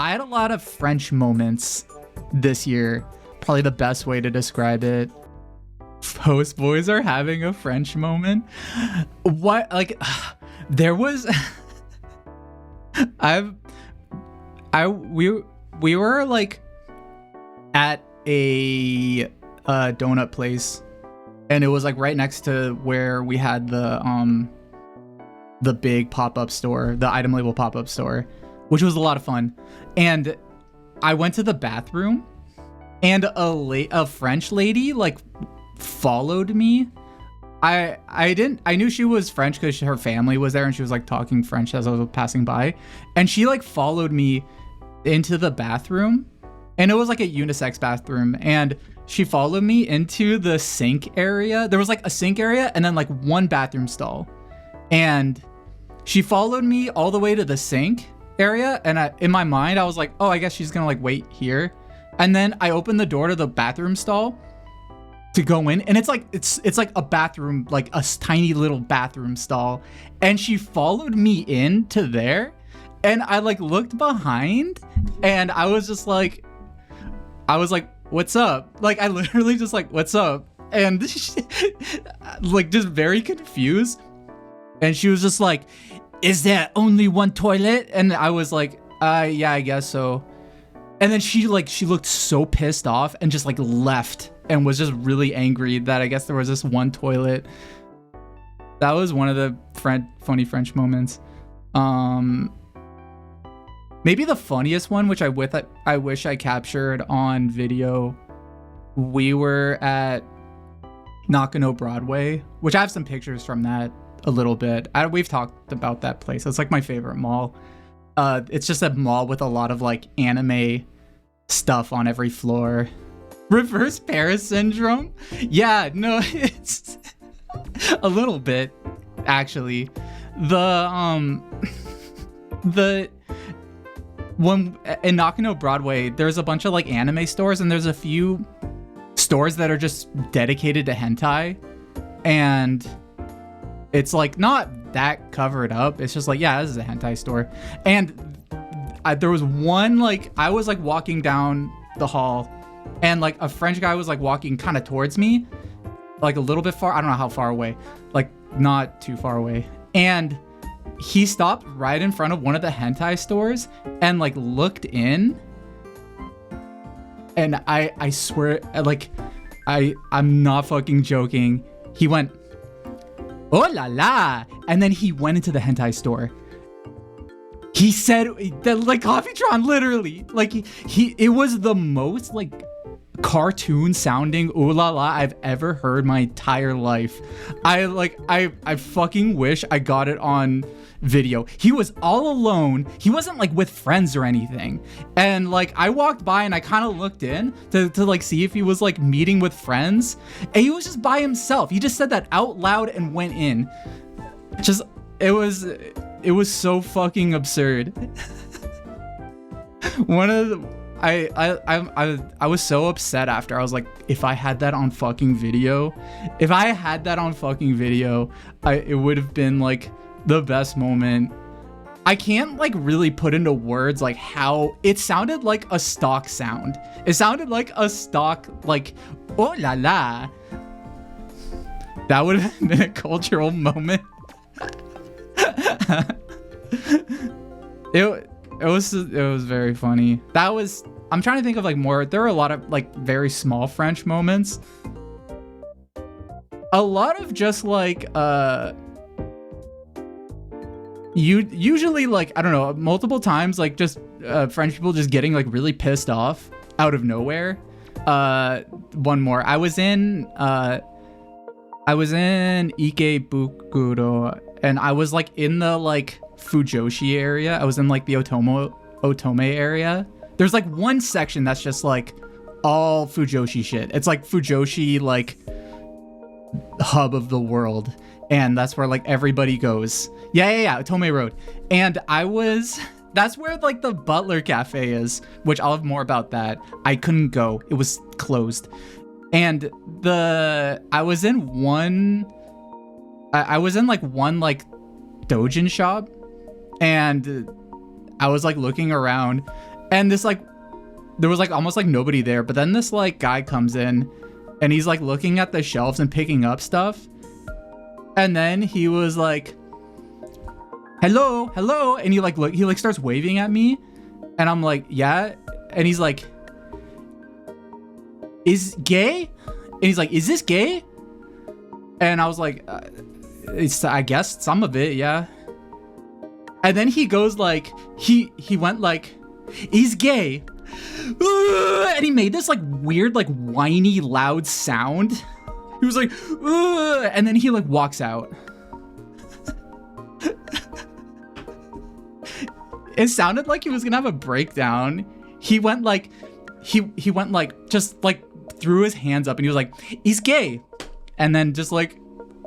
I had a lot of French moments this year. Probably the best way to describe it. Post boys are having a French moment. What? Like, there was. We were like at a donut place, and it was like right next to where we had the big pop-up store, the item label pop-up store, which was a lot of fun. And I went to the bathroom, and a French lady like followed me. I knew she was French because her family was there, and she was like talking French as I was passing by, and she like followed me into the bathroom, and it was like a unisex bathroom, and she followed me into the sink area. There was like a sink area and then like one bathroom stall, and she followed me all the way to the sink area, and in my mind I was like, oh, I guess she's gonna like wait here. And then I opened the door to the bathroom stall to go in, and it's like a bathroom, like a tiny little bathroom stall, and she followed me into there, and I like looked behind, and I was like, what's up? Like, I literally just like, what's up? And like just very confused, and she was just like, is there only one toilet? And I was like, yeah, I guess so. And then she looked so pissed off and just like left and was just really angry that I guess there was this one toilet. That was one of the funny French moments. Maybe the funniest one, which I wish I captured on video. We were at Nakano Broadway, which I have some pictures from that a little bit. We've talked about that place. It's like my favorite mall. It's just a mall with a lot of like anime stuff on every floor. Reverse Paris syndrome? Yeah, no, it's a little bit actually. The when in Nakano Broadway, there's a bunch of like anime stores, and there's a few stores that are just dedicated to hentai, and it's like not that covered up. It's just like, yeah, this is a hentai store. And there was one, like, I was like walking down the hall, and like a French guy was like walking kind of towards me, like a little bit far. I don't know how far away, like not too far away. And he stopped right in front of one of the hentai stores and like looked in. And I swear, like, I'm not fucking joking. He went, oh la la. And then he went into the hentai store. He said that, like, Coffeetron, literally, like, it was the most like cartoon sounding ooh la la I've ever heard my entire life. I fucking wish I got it on video. He was all alone. He wasn't like with friends or anything. And like I walked by and I kind of looked in to like see if he was like meeting with friends, and he was just by himself. He just said that out loud and went in. Just it was so fucking absurd. One of the I was so upset after. I was like, if I had that on fucking video, it would have been like the best moment. I can't like really put into words like how it sounded, like a stock sound. It sounded like a stock, like, oh la la. That would have been a cultural moment. It was very funny. I'm trying to think of like more. There were a lot of like very small French moments. A lot of just like usually like, I don't know, multiple times like just French people just getting like really pissed off out of nowhere. One more. I was in Ikebukuro, and I was like in the like Fujoshi area. I was in like the Otome area. There's like one section that's just like all Fujoshi shit. It's like Fujoshi, like hub of the world, and that's where like everybody goes. Yeah, Otome Road. And that's where like the Butler Cafe is, which I'll have more about that. I couldn't go. It was closed. And I was in like one like Dojin shop, and I was like looking around, And this like, there was like almost like nobody there. But then this like guy comes in and he's like looking at the shelves and picking up stuff. And then he was like, hello, hello. And he like starts waving at me. And I'm like, yeah. And he's like, is gay? And he's like, is this gay? And I was like, it's, I guess some of it, yeah. And then he goes like, he went like, he's gay. And he made this like weird, like whiny, loud sound. He was like, and then he like walks out. It sounded like he was gonna have a breakdown. He went like, he went like, just like threw his hands up and he was like, he's gay. And then just like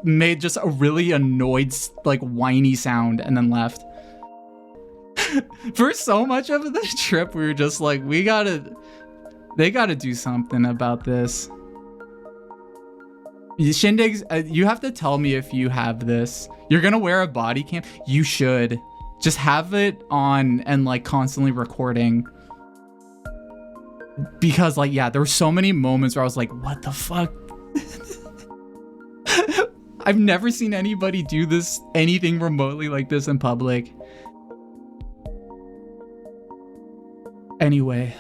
made just a really annoyed, like whiny sound and then left. For so much of the trip, we were just like, they gotta do something about this. Shindigs, you have to tell me if you have this. You're gonna wear a body cam? You should. Just have it on and like constantly recording. Because like, yeah, there were so many moments where I was like, what the fuck? I've never seen anybody do this, anything remotely like this in public. Anyway,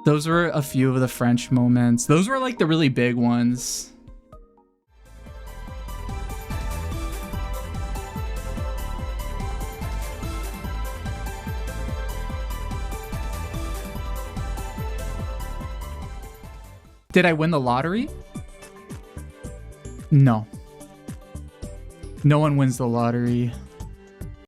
those were a few of the French moments. Those were like the really big ones. Did I win the lottery? No. No one wins the lottery.